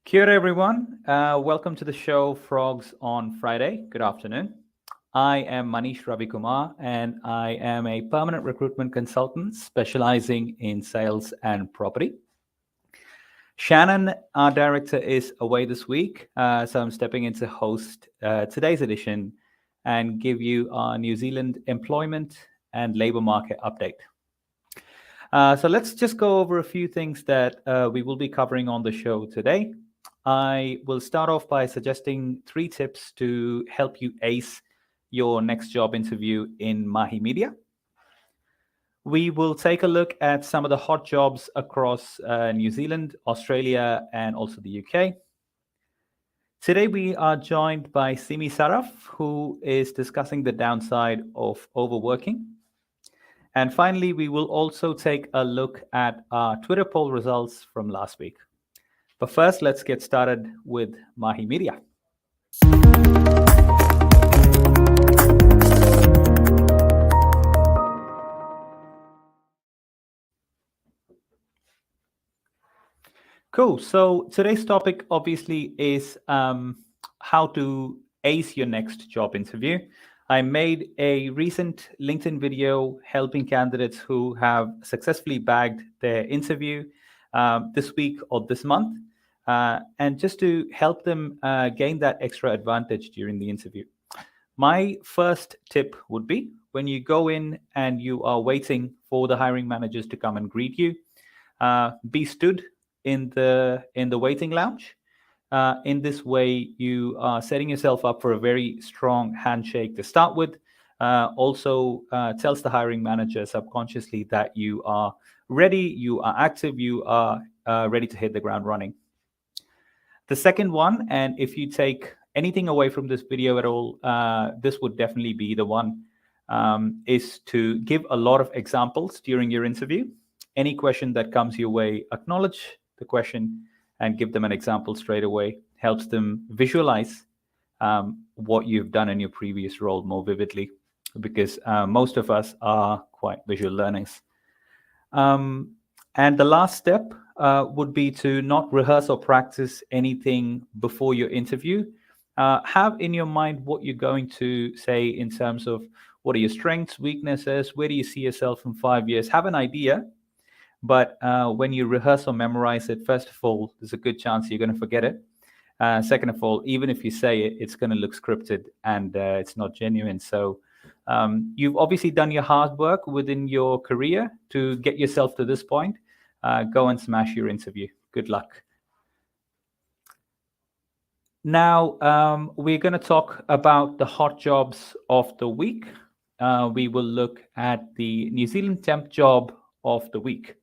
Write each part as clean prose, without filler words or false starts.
Kia ora, everyone. Welcome to the show Frogs on Friday. Good afternoon. I am Manish Ravikumar, and I am a permanent recruitment consultant specializing in sales and property. Shannon, our director, is away this week, so I'm stepping in to host today's edition and give you our New Zealand employment and labor market update. So let's just go over a few things that we will be covering on the show today. I will start off by suggesting 3 tips to help you ace your next job interview in Mahi Media. We will take a look at some of the hot jobs across New Zealand, Australia, and also the UK. Today, we are joined by Simi Saraf, who is discussing the downside of overworking. And finally, we will also take a look at our Twitter poll results from last week. But first, let's get started with Mahi Media. Cool. So today's topic obviously is how to ace your next job interview. I made a recent LinkedIn video helping candidates who have successfully bagged their interview this week or this month, and just to help them gain that extra advantage during the interview. My first tip would be when you go in and you are waiting for the hiring managers to come and greet you, be stood in the waiting lounge. In this way, you are setting yourself up for a very strong handshake to start with. Also tells the hiring manager subconsciously that you are ready, you are active, you are ready to hit the ground running. The second one, and if you take anything away from this video at all, this would definitely be the one, is to give a lot of examples during your interview. Any question that comes your way, acknowledge the question and give them an example straight away. Helps them visualize what you've done in your previous role more vividly, because most of us are quite visual learners. And the last step would be to not rehearse or practice anything before your interview. Have in your mind what you're going to say in terms of what are your strengths, weaknesses, where do you see yourself in 5 years. Have an idea, but when you rehearse or memorize it, first of all, there's a good chance you're going to forget it. Second of all, even if you say it, it's going to look scripted and it's not genuine. So you've obviously done your hard work within your career to get yourself to this point. Go and smash your interview. Good luck. Now, we're going to talk about the hot jobs of the week. We will look at the New Zealand temp job of the week.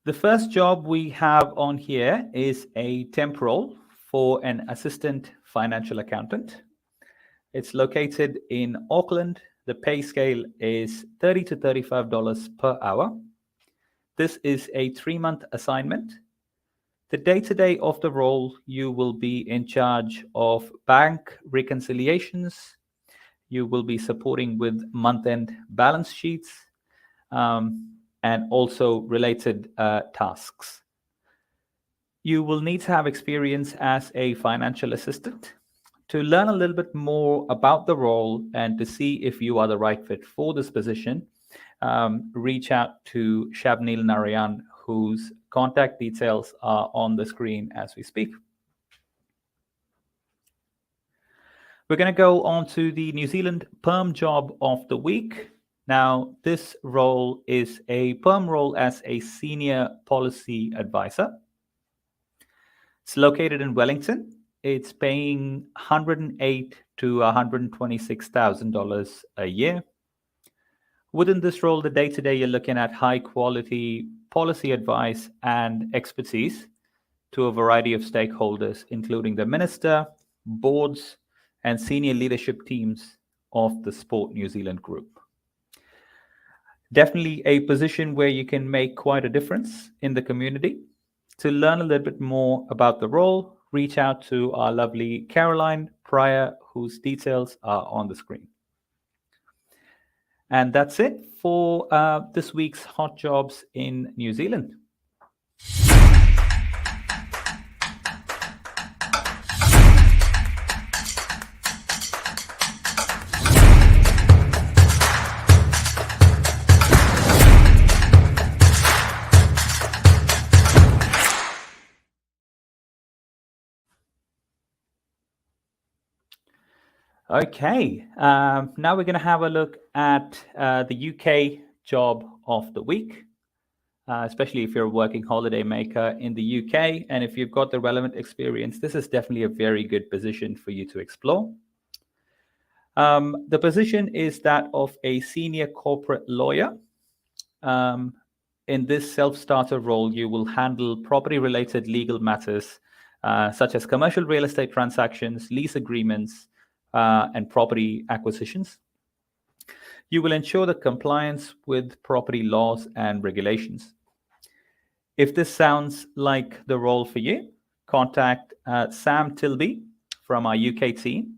The first job we have on here is a temp role for an assistant financial accountant. It's located in Auckland. The pay scale is $30 to $35 per hour. This is a 3-month assignment. The day-to-day of the role, you will be in charge of bank reconciliations. You will be supporting with month-end balance sheets and also related tasks. You will need to have experience as a financial assistant. To learn a little bit more about the role and to see if you are the right fit for this position, reach out to Shabnil Narayan, whose contact details are on the screen as we speak. We're going to go on to the New Zealand perm job of the week. Now, this role is a perm role as a senior policy advisor. It's located in Wellington. It's paying $108,000 to $126,000 a year. Within this role, the day-to-day, you're looking at high-quality policy advice and expertise to a variety of stakeholders, including the minister, boards, and senior leadership teams of the Sport New Zealand group. Definitely a position where you can make quite a difference in the community. To learn a little bit more about the role, reach out to our lovely Caroline Pryor, whose details are on the screen. And that's it for this week's Hot Jobs in New Zealand. Okay, now we're going to have a look at the UK job of the week, especially if you're a working holiday maker in the UK. And if you've got the relevant experience, this is definitely a very good position for you to explore. The position is that of a senior corporate lawyer. In this self-starter role, you will handle property-related legal matters such as commercial real estate transactions, lease agreements, and property acquisitions. You will ensure the compliance with property laws and regulations. If this sounds like the role for you, contact Sam Tilby from our UK team.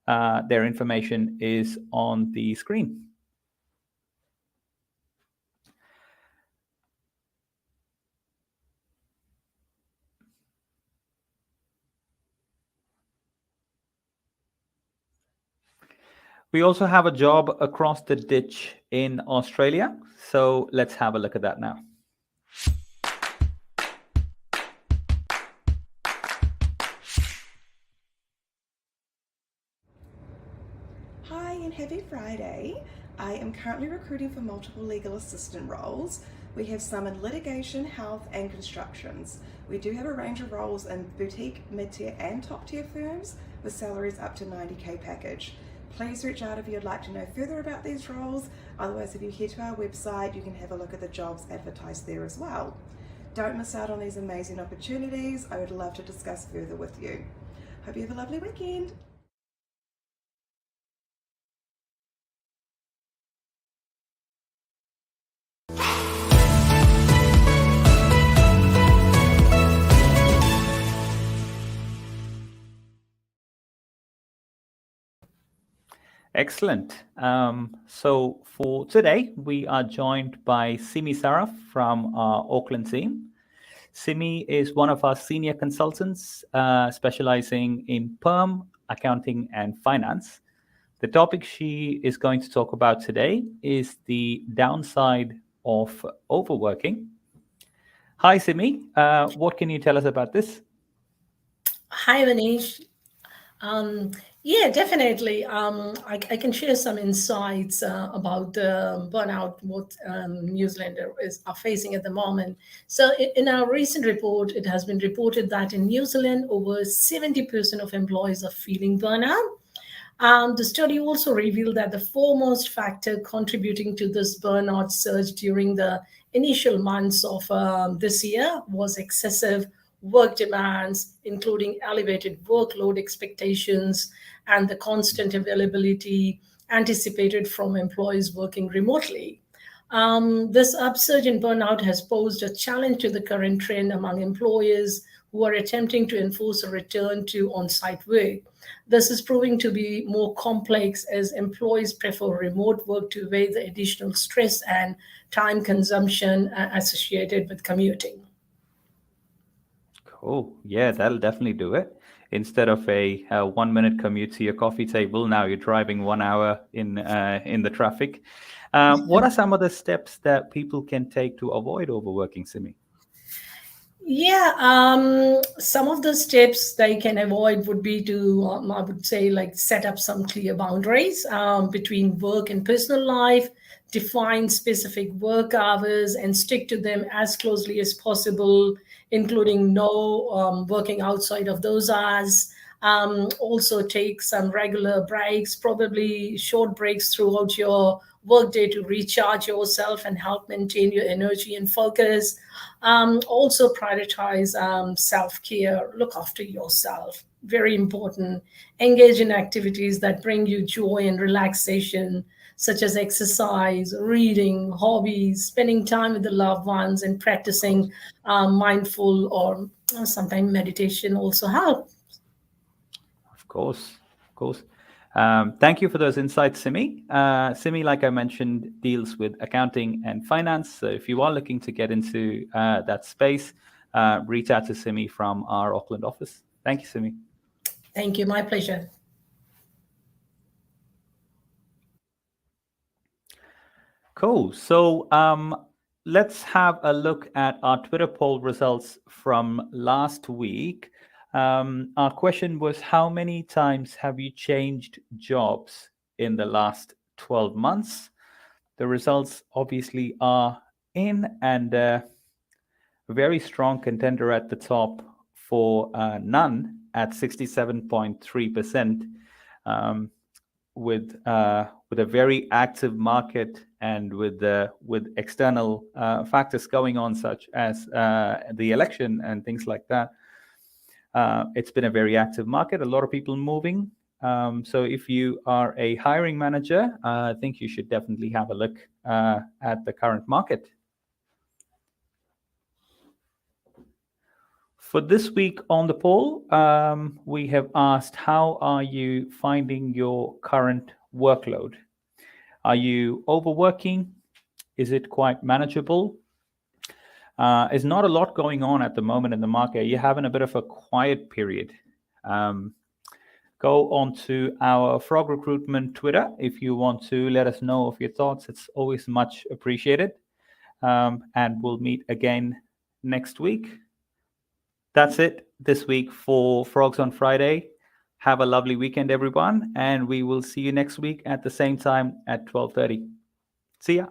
Their information is on the screen. We also have a job across the ditch in Australia, so let's have a look at that now. Hi and happy Friday. I am currently recruiting for multiple legal assistant roles. We have some in litigation, health and constructions. We do have a range of roles in boutique, mid-tier and top-tier firms with salaries up to 90k package. Please reach out if you'd like to know further about these roles. Otherwise, if you head to our website, you can have a look at the jobs advertised there as well. Don't miss out on these amazing opportunities. I would love to discuss further with you. Hope you have a lovely weekend. Excellent. So for today, we are joined by Simi Saraf from our Auckland team. Simi is one of our senior consultants specializing in perm, accounting, and finance. The topic she is going to talk about today is the downside of overworking. Hi, Simi. What can you tell us about this? Hi, Manish. Yeah, definitely. I can share some insights about the burnout, what New Zealanders are facing at the moment. So in our recent report, it has been reported that in New Zealand, over 70% of employees are feeling burnout. The study also revealed that the foremost factor contributing to this burnout surge during the initial months of this year was excessive work demands, including elevated workload expectations and the constant availability anticipated from employees working remotely. This upsurge in burnout has posed a challenge to the current trend among employers who are attempting to enforce a return to on-site work. This is proving to be more complex as employees prefer remote work to evade the additional stress and time consumption associated with commuting. Cool. Yeah, that'll definitely do it. Instead of a 1-minute commute to your coffee table, now you're driving 1 hour in the traffic. What are some of the steps that people can take to avoid overworking, Simi? Yeah, some of the steps they can avoid would be to, I would say, like set up some clear boundaries between work and personal life, define specific work hours and stick to them as closely as possible, including no working outside of those hours. Also take some regular breaks, probably short breaks throughout your workday to recharge yourself and help maintain your energy and focus. Also prioritize self-care, look after yourself. Very important. Engage in activities that bring you joy and relaxation, such as exercise, reading, hobbies, spending time with the loved ones, and practicing mindful or sometimes meditation also help. Of course. Thank you for those insights, Simi. Simi, like I mentioned, deals with accounting and finance. So if you are looking to get into that space, reach out to Simi from our Auckland office. Thank you, Simi. Thank you. My pleasure. Cool. So let's have a look at our Twitter poll results from last week. Our question was, how many times have you changed jobs in the last 12 months? The results obviously are in, and a very strong contender at the top for none at 67.3%. With a very active market and with external factors going on, such as the election and things like that, it's been a very active market. A lot of people moving. So if you are a hiring manager, I think you should definitely have a look at the current market. For this week on the poll, we have asked, how are you finding your current workload? Are you overworking? Is it quite manageable? There's not a lot going on at the moment in the market. You're having a bit of a quiet period. Go on to our FrogRecruitment Twitter if you want to let us know of your thoughts. It's always much appreciated. And we'll meet again next week. That's it this week for Frogs on Friday. Have a lovely weekend, everyone, and we will see you next week at the same time at 12:30. See ya.